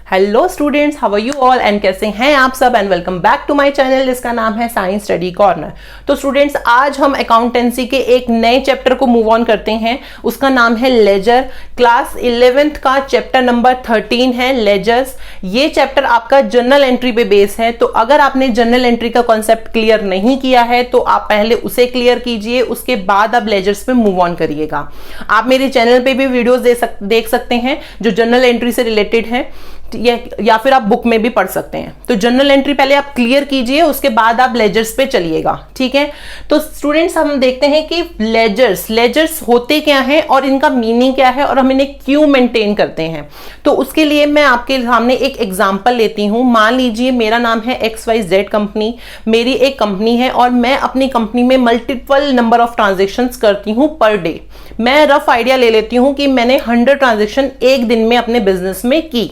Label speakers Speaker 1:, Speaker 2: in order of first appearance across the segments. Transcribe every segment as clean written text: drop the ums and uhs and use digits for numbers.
Speaker 1: Hello students, how are you all and कैसे हैं आप सब and welcome back to my channel जिसका नाम है साइंस स्टडी कॉर्नर। तो स्टूडेंट्स, आज हम अकाउंटेंसी के एक नए चैप्टर को मूव ऑन करते हैं। उसका नाम है लेजर। क्लास 11th का चैप्टर नंबर 13 है लेजर्स। ये चैप्टर आपका जर्नल एंट्री पे बेस है। तो अगर आपने जर्नल एंट्री का कॉन्सेप्ट क्लियर नहीं किया है तो आप पहले उसे क्लियर कीजिए, उसके बाद आप लेजर्स पे मूव ऑन करिएगा। आप मेरे चैनल पे भी वीडियोस देख सकते हैं जो जर्नल एंट्री से रिलेटेड है, या फिर आप बुक में भी पढ़ सकते हैं। तो जनरल एंट्री पहले आप क्लियर कीजिए, उसके बाद आप लेजर्स पे चलिएगा, ठीक है। तो स्टूडेंट्स, हम देखते हैं कि लेजर्स होते क्या हैं और इनका मीनिंग क्या है और हम इन्हें क्यों मेंटेन करते हैं। तो उसके लिए मैं आपके सामने एक एग्जांपल लेती हूं। मान लीजिए मेरा नाम है XYZ कंपनी, मेरी एक कंपनी है और मैं अपनी कंपनी में मल्टीपल नंबर ऑफ ट्रांजेक्शन्स करती हूं पर डे। मैं रफ आइडिया ले लेती हूं कि मैंने 100 ट्रांजेक्शन एक दिन में अपने बिजनेस में की,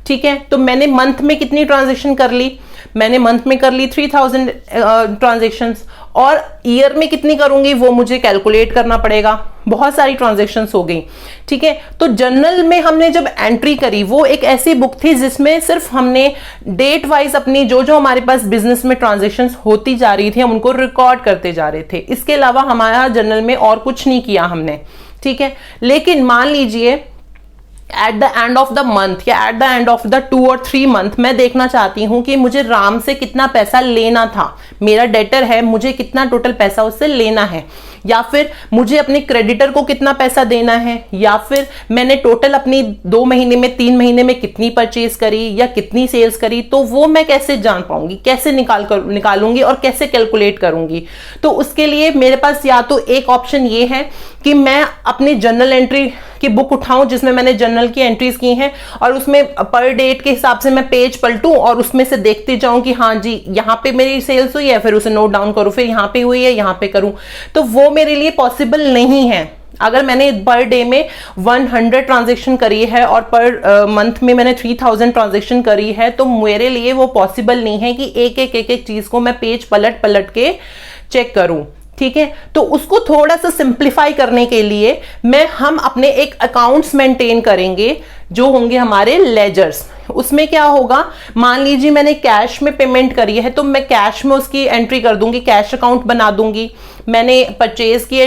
Speaker 1: ठीक है। तो मैंने मंथ में कितनी ट्रांजेक्शन कर ली? मैंने मंथ में कर ली 3000 ट्रांजेक्शंस, और ईयर में कितनी करूंगी वो मुझे कैलकुलेट करना पड़ेगा। बहुत सारी ट्रांजेक्शंस हो गई, ठीक है। तो जर्नल में हमने जब एंट्री करी, वो एक ऐसी बुक थी जिसमें सिर्फ हमने डेट वाइज अपनी जो हमारे पास बिजनेस में ट्रांजेक्शंस होती जा रही थी हम उनको रिकॉर्ड करते जा रहे थे। इसके अलावा हमारा जर्नल में और कुछ नहीं किया हमने, ठीक है। लेकिन मान लीजिए at the end of the month या at the end of the 2 और 3 मंथ मैं देखना चाहती हूं कि मुझे राम से कितना पैसा लेना था। मेरा डेटर है, मुझे कितना टोटल पैसा उससे लेना है, या फिर मुझे अपने क्रेडिटर को कितना पैसा देना है, या फिर मैंने टोटल अपनी 2 महीने में 3 महीने में कितनी परचेज करी या कितनी सेल्स करी। तो वो मैं कैसे जान पाऊंगी, कैसे निकालूंगी और कैसे कैलकुलेट करूंगी। तो उसके लिए मेरे पास या तो एक ऑप्शन ये है कि मैं अपनी जर्नल एंट्री की बुक उठाऊं जिसमें मैंने जर्नल की एंट्रीज की हैं और उसमें पर डेट के हिसाब से मैं पेज पलटूं और उसमें से देखते जाऊं कि हाँ जी यहां पे मेरी सेल्स हुई है, फिर उसे नोट डाउन करूं, फिर यहां पे हुई है यहां पे करूं। तो वो मेरे लिए पॉसिबल नहीं है। अगर मैंने पर डे में 100 ट्रांजेक्शन करी है और पर मंथ में मैंने 3000 ट्रांजेक्शन करी है, तो मेरे लिए वो पॉसिबल नहीं है कि एक चीज को मैं पेज पलट पलट के चेक करूं, ठीक है। तो उसको थोड़ा सा सिंप्लीफाई करने के लिए हम अपने एक अकाउंट्स मेंटेन करेंगे जो होंगे हमारे लेजर्स। उसमें क्या होगा, मान लीजिए मैंने कैश में पेमेंट करी है तो मैं कैश में उसकी एंट्री कर दूंगी, कैश अकाउंट बना दूंगी। मैंने परचेज की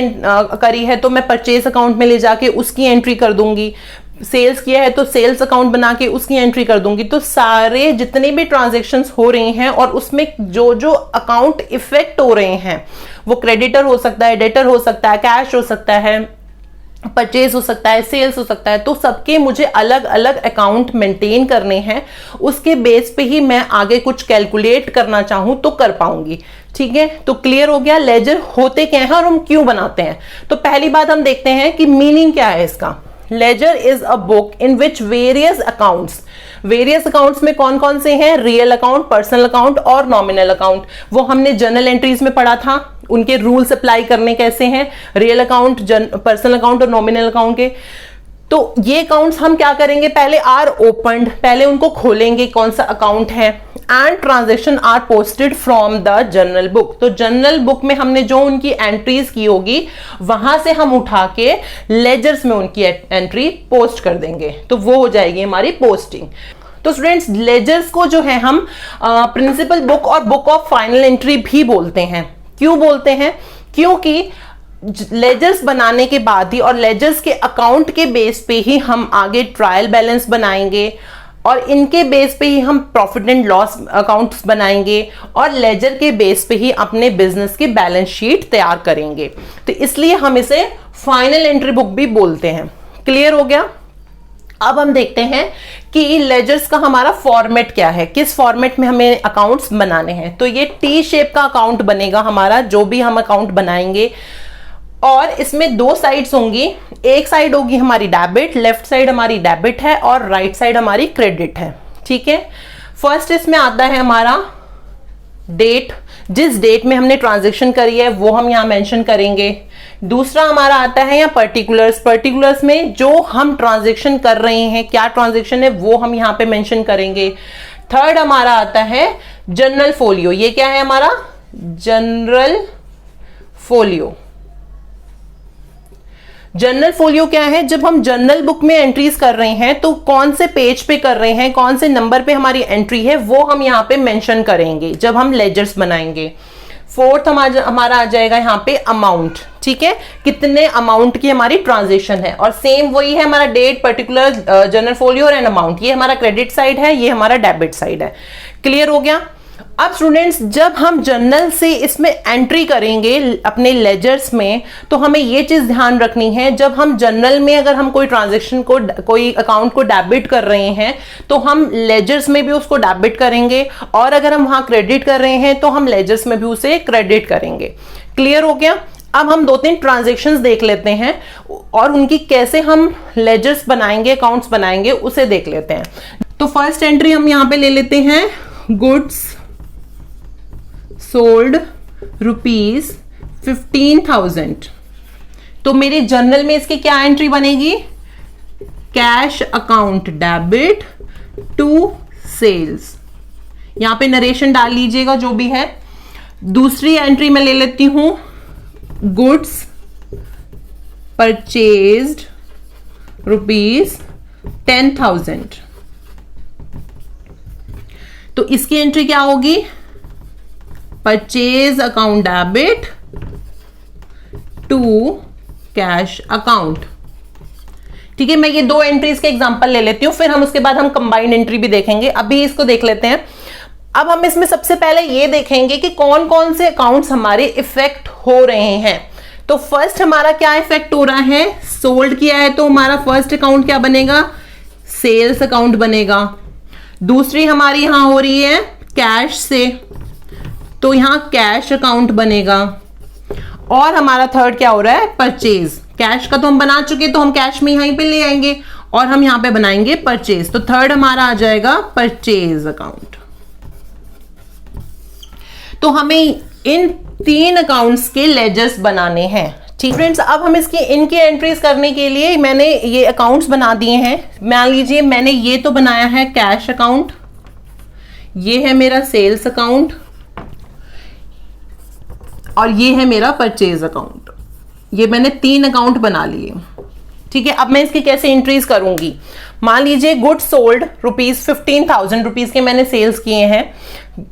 Speaker 1: करी है तो मैं परचेज अकाउंट में ले जाके उसकी एंट्री कर दूंगी। सेल्स किया है तो सेल्स अकाउंट बना के उसकी एंट्री कर दूंगी। तो सारे जितने भी ट्रांजैक्शंस हो रहे हैं और उसमें जो अकाउंट इफेक्ट हो रहे हैं, वो क्रेडिटर हो सकता है, डेटर हो सकता है, कैश हो सकता है, परचेज हो सकता है, सेल्स हो सकता है। तो सबके मुझे अलग अलग अकाउंट मेंटेन करने हैं। उसके बेस पे ही मैं आगे कुछ कैलकुलेट करना चाहूं तो कर पाऊंगी, ठीक है। तो क्लियर हो गया लेजर होते क्या है और हम क्यों बनाते हैं। तो पहली बात हम देखते हैं कि मीनिंग क्या है इसका। Ledger is a book in which various accounts में कौन कौन से हैं? रियल अकाउंट, पर्सनल अकाउंट और नॉमिनल अकाउंट। वो हमने जर्नल एंट्रीज में पढ़ा था, उनके रूल्स अप्लाई करने कैसे हैं, रियल अकाउंट, पर्सनल अकाउंट और नॉमिनल अकाउंट के। तो ये अकाउंट्स हम क्या करेंगे, पहले आर ओपन्ड, पहले उनको खोलेंगे कौन सा अकाउंट है, and transaction are posted from the journal book. तो जर्नल बुक में हमने जो उनकी एंट्रीज की होगी वहां से हम उठा के लेजर्स में उनकी एंट्री पोस्ट कर देंगे। तो वो हो जाएगी हमारी पोस्टिंग। तो स्टूडेंट्स, लेजर्स को जो है हम प्रिंसिपल बुक और बुक ऑफ फाइनल एंट्री भी बोलते हैं। क्यों बोलते हैं? क्योंकि लेजर्स बनाने के बाद ही और लेजर्स के अकाउंट के बेस पे ही हम आगे ट्रायल बैलेंस बनाएंगे और इनके बेस पे ही हम प्रॉफिट एंड लॉस अकाउंट्स बनाएंगे और लेजर के बेस पे ही अपने बिजनेस की बैलेंस शीट तैयार करेंगे। तो इसलिए हम इसे फाइनल एंट्री बुक भी बोलते हैं। क्लियर हो गया? अब हम देखते हैं कि लेजर्स का हमारा फॉर्मेट क्या है, किस फॉर्मेट में हमें अकाउंट्स बनाने हैं। तो ये टी शेप का अकाउंट बनेगा हमारा, जो भी हम अकाउंट बनाएंगे। और इसमें 2 साइड्स होंगी। एक साइड होगी हमारी डेबिट, लेफ्ट साइड हमारी डेबिट है और राइट साइड हमारी क्रेडिट है, ठीक है। फर्स्ट इसमें आता है हमारा डेट, जिस डेट में हमने ट्रांजैक्शन करी है वो हम यहां मेंशन करेंगे। दूसरा हमारा आता है यहाँ पर्टिकुलर्स में जो हम ट्रांजैक्शन कर रहे हैं, क्या ट्रांजैक्शन है वो हम यहाँ पे मेंशन करेंगे। थर्ड हमारा आता है जनरल फोलियो। ये क्या है हमारा? General folio. जर्नल फोलियो क्या है? जब हम जर्नल बुक में एंट्रीज कर रहे हैं तो कौन से पेज पे कर रहे हैं, कौन से नंबर पे हमारी एंट्री है, वो हम यहाँ पे मेंशन करेंगे जब हम लेजर्स बनाएंगे। फोर्थ हमारा आ जाएगा यहाँ पे अमाउंट, ठीक है, कितने अमाउंट की हमारी ट्रांजेक्शन है, और सेम वही है हमारा date, particular, journal folio and amount. ये हमारा क्रेडिट साइड है, ये हमारा डेबिट साइड है। क्लियर हो गया? अब स्टूडेंट्स, जब हम जर्नल से इसमें एंट्री करेंगे अपने लेजर्स में, तो हमें ये चीज ध्यान रखनी है, जब हम जर्नल में अगर हम कोई ट्रांजैक्शन को, कोई अकाउंट को डेबिट कर रहे हैं तो हम लेजर्स में भी उसको डेबिट करेंगे, और अगर हम वहां क्रेडिट कर रहे हैं तो हम लेजर्स में भी उसे क्रेडिट करेंगे। क्लियर हो गया? अब हम 2-3 ट्रांजैक्शंस देख लेते हैं और उनकी कैसे हम लेजर्स बनाएंगे, अकाउंट्स बनाएंगे, उसे देख लेते हैं। तो फर्स्ट एंट्री हम यहां पे ले लेते हैं, गुड्स सोल्ड ₹15,000। तो मेरे जर्नल में इसकी क्या एंट्री बनेगी? Cash account debit to sales. यहां पे नरेशन डाल लीजिएगा जो भी है। दूसरी एंट्री मैं ले लेती हूं, गुड्स परचेज्ड ₹10,000। तो इसकी एंट्री क्या होगी? Purchase account debit to cash account. ठीक है, मैं ये 2 एंट्रीज के एग्जांपल ले लेती हूं, फिर हम उसके बाद हम कंबाइंड एंट्री भी देखेंगे। अभी इसको देख लेते हैं। अब हम इसमें सबसे पहले ये देखेंगे कि कौन कौन से अकाउंट्स हमारे इफेक्ट हो रहे हैं। तो फर्स्ट हमारा क्या इफेक्ट हो रहा है? सोल्ड किया है तो हमारा फर्स्ट अकाउंट क्या बनेगा? सेल्स अकाउंट बनेगा। दूसरी हमारी यहां हो रही है कैश से, तो यहां कैश अकाउंट बनेगा। और हमारा थर्ड क्या हो रहा है? परचेज। कैश का तो हम बना चुके, तो हम कैश में यहीं पे ले आएंगे और हम यहां पे बनाएंगे परचेज। तो थर्ड हमारा आ जाएगा परचेज अकाउंट। तो हमें इन 3 अकाउंट्स के लेजर्स बनाने हैं। ठीक फ्रेंड्स, अब हम इनकी एंट्रीज करने के लिए मैंने ये अकाउंट्स बना दिए हैं। मान लीजिए मैंने ये तो बनाया है कैश अकाउंट, ये है मेरा सेल्स अकाउंट, और ये है मेरा परचेज अकाउंट। ये मैंने 3 अकाउंट बना लिए। ठीक है, अब मैं इसकी कैसे एंट्रीज करूंगी? मान लीजिए गुड्स सोल्ड ₹15,000 के मैंने सेल्स किए हैं,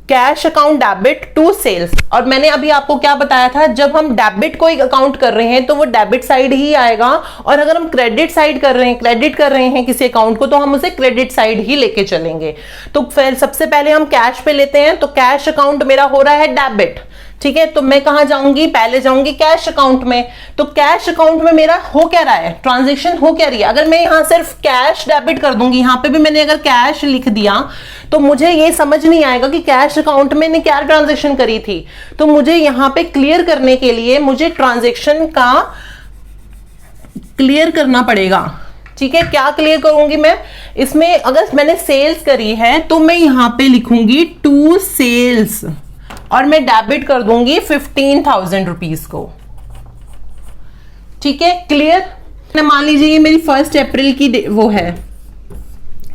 Speaker 1: cash account debit to sales. और मैंने अभी आपको क्या बताया था, जब हम डेबिट कोई अकाउंट कर रहे हैं तो वो डेबिट साइड ही आएगा, और अगर हम क्रेडिट साइड कर रहे हैं, क्रेडिट कर रहे हैं किसी अकाउंट को, तो हम उसे क्रेडिट साइड ही लेके चलेंगे। तो फिर सबसे पहले हम कैश पे लेते हैं। तो कैश अकाउंट मेरा हो रहा है डेबिट। ठीक है, तो मैं कहां जाऊंगी? पहले जाऊंगी कैश अकाउंट में। तो कैश अकाउंट में मेरा हो क्या रहा है? ट्रांजैक्शन हो क्या रही है? अगर मैं यहां सिर्फ कैश डेबिट कर दूंगी, यहां पे भी मैंने अगर कैश लिख दिया, तो मुझे ये समझ नहीं आएगा कि कैश अकाउंट में ने क्या ट्रांजैक्शन करी थी। तो मुझे यहां पे क्लियर करने के लिए मुझे ट्रांजैक्शन का क्लियर करना पड़ेगा। ठीक है, क्या क्लियर करूंगी मैं इसमें? अगर मैंने सेल्स करी है तो मैं यहां पे लिखूंगी टू सेल्स, और मैं डेबिट कर दूंगी ₹15,000 को। ठीक है, क्लियर? मान लीजिए ये मेरी 1 अप्रैल की वो है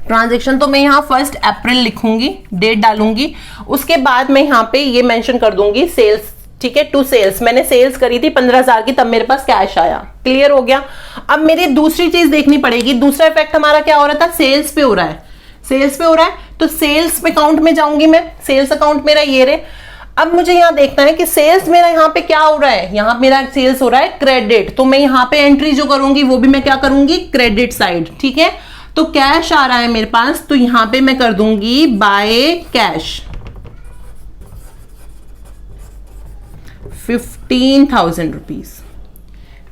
Speaker 1: ट्रांजैक्शन, तो मैं यहां 1 अप्रैल लिखूंगी, डेट डालूंगी। उसके बाद मैं यहां पे ये मेंशन कर दूंगी सेल्स। ठीक है, टू सेल्स। मैंने सेल्स करी थी 15,000 की, तब मेरे पास कैश आया। क्लियर हो गया? अब मेरी दूसरी चीज देखनी पड़ेगी। दूसरा इफेक्ट हमारा क्या हो रहा था? सेल्स पे हो रहा है। सेल्स पे हो रहा है तो सेल्स अकाउंट में जाऊंगी मैं। सेल्स अकाउंट मेरा ये रहे। अब मुझे यहां देखना है कि सेल्स मेरा यहां पे क्या हो रहा है। यहां मेरा सेल्स हो रहा है क्रेडिट, तो मैं यहां पे एंट्री जो करूंगी वो भी मैं क्या करूंगी? Credit side. ठीक है, तो कैश आ रहा है मेरे पास, तो यहां पे मैं कर दूंगी बाय कैश ₹15,000।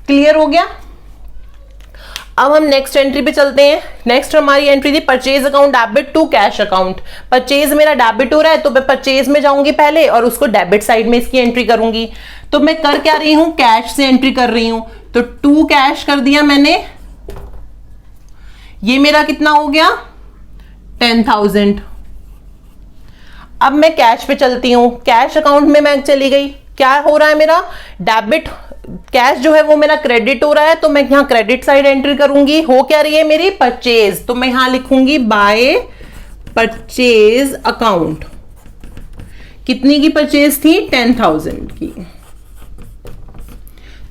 Speaker 1: क्लियर हो गया? अब हम नेक्स्ट एंट्री पे चलते हैं। नेक्स्ट हमारी एंट्री थी purchase account debit to cash account. Purchase मेरा डेबिट हो रहा है, तो मैं परचेज में जाऊंगी पहले और उसको डेबिट साइड में इसकी एंट्री करूंगी। तो मैं कर क्या रही हूं? कैश से एंट्री कर रही हूं। तो टू कैश कर दिया मैंने। ये मेरा कितना हो गया? 10,000। अब मैं कैश पे चलती हूं। कैश अकाउंट में मैं चली गई। क्या हो रहा है मेरा? डेबिट कैश जो है वो मेरा क्रेडिट हो रहा है, तो मैं यहां क्रेडिट साइड एंट्री करूंगी। हो क्या रही है मेरी? परचेज। तो मैं यहां लिखूंगी बाय परचेज अकाउंट। कितनी की परचेज थी? 10,000 की।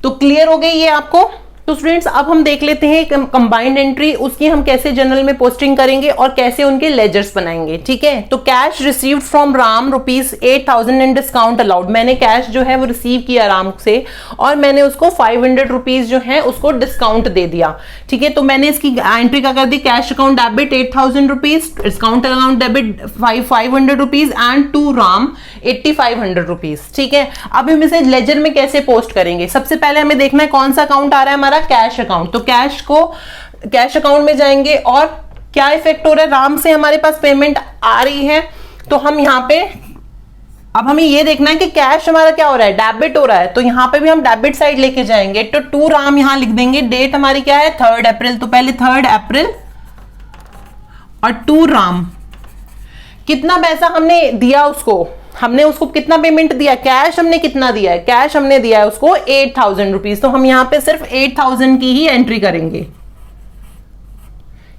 Speaker 1: तो क्लियर हो गई ये आपको? तो स्टूडेंट्स अब हम देख लेते हैं कंबाइंड एंट्री, उसकी हम कैसे जर्नल में पोस्टिंग करेंगे और कैसे उनके लेजर्स बनाएंगे। ठीक है, तो cash received from Ram ₹8,000 and discount allowed. मैंने कैश जो है वो रिसीव किया राम से और मैंने उसको ₹500 जो है उसको डिस्काउंट दे दिया। ठीक है, तो मैंने इसकी एंट्री क्या कर दी, cash account debit ₹8,000, discount account debit ₹500 and to Ram ₹8,500। ठीक है, अब हम इसे लेजर में कैसे पोस्ट करेंगे। सबसे पहले हमें देखना है कौन सा अकाउंट आ रहा है हमारा, कैश अकाउंट। तो कैश अकाउंट में जाएंगे और क्या इफेक्ट हो रहा है, राम से हमारे पास पेमेंट आ रही है तो हम यहां पे अब हमें ये देखना है कि कैश हमारा क्या हो रहा है, डेबिट हो रहा है। तो यहां पे भी हम डेबिट साइड लेके जाएंगे। तो टू राम यहां लिख देंगे, डेट हमारी क्या है 3 अप्रैल। तो पहले 3 अप्रैल और टू राम, कितना पैसा हमने दिया उसको, हमने उसको कितना पेमेंट दिया, कैश हमने कितना दिया है, कैश हमने दिया है उसको ₹8,000। तो हम यहां पे सिर्फ 8,000 की ही एंट्री करेंगे।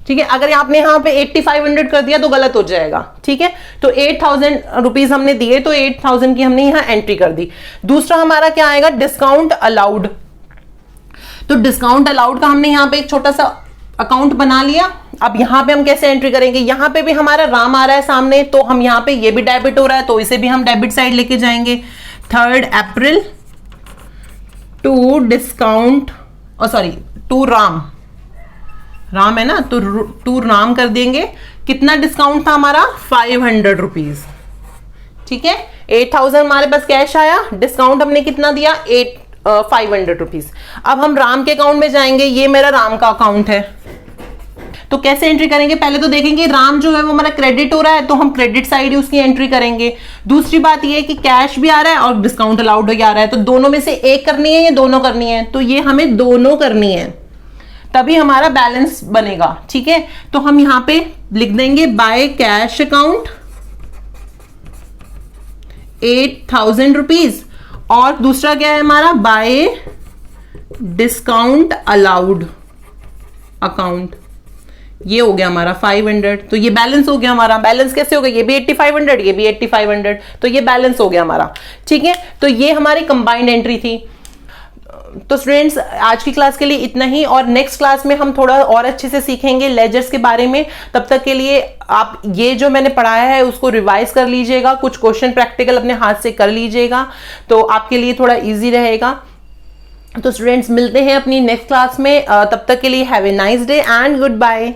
Speaker 1: ठीक है, अगर आपने यहां पे 8,500 कर दिया तो गलत हो जाएगा। ठीक है, तो ₹8,000 हमने दिए तो 8,000 की हमने यहां एंट्री कर दी। दूसरा हमारा क्या आएगा, डिस्काउंट अलाउड। तो डिस्काउंट अलाउड का हमने यहां पे एक छोटा सा अकाउंट बना लिया। अब यहां पे हम कैसे एंट्री करेंगे, यहां पे भी हमारा राम आ रहा है सामने, तो हम यहां पे ये भी डेबिट हो रहा है तो इसे भी हम डेबिट साइड लेके जाएंगे। 3 April to discount to Ram, Ram है ना, तो टू राम कर देंगे। कितना डिस्काउंट था हमारा, ₹500। ठीक है, 8,000 हमारे पास कैश आया, डिस्काउंट हमने कितना दिया, ₹500। अब हम राम के अकाउंट में जाएंगे, ये मेरा राम का अकाउंट है। तो कैसे एंट्री करेंगे, पहले तो देखेंगे राम जो है वो हमारा क्रेडिट हो रहा है तो हम क्रेडिट साइड ही उसकी एंट्री करेंगे। दूसरी बात ये है कि कैश भी आ रहा है और डिस्काउंट अलाउड भी आ रहा है, तो दोनों में से एक करनी है या दोनों करनी है, तो ये हमें दोनों करनी है, तभी हमारा बैलेंस बनेगा। ठीक है, तो हम यहां पे लिख देंगे बाय कैश अकाउंट ₹8,000 और दूसरा क्या है हमारा, बाय डिस्काउंट अलाउड अकाउंट। ये हो गया हमारा 500। तो ये बैलेंस हो गया हमारा। बैलेंस कैसे हो गया, ये भी 8,500, ये भी 8,500, तो ये बैलेंस हो गया हमारा। ठीक है, तो ये हमारी कंबाइंड एंट्री थी। तो स्टूडेंट्स आज की क्लास के लिए इतना ही, और नेक्स्ट क्लास में हम थोड़ा और अच्छे से सीखेंगे लेजर्स के बारे में। तब तक के लिए आप ये जो मैंने पढ़ाया है उसको रिवाइज कर लीजिएगा, कुछ क्वेश्चन प्रैक्टिकल अपने हाथ से कर लीजिएगा, तो आपके लिए थोड़ा इजी रहेगा। तो स्टूडेंट्स मिलते हैं अपनी नेक्स्ट क्लास में, तब तक के लिए have a nice day and good bye.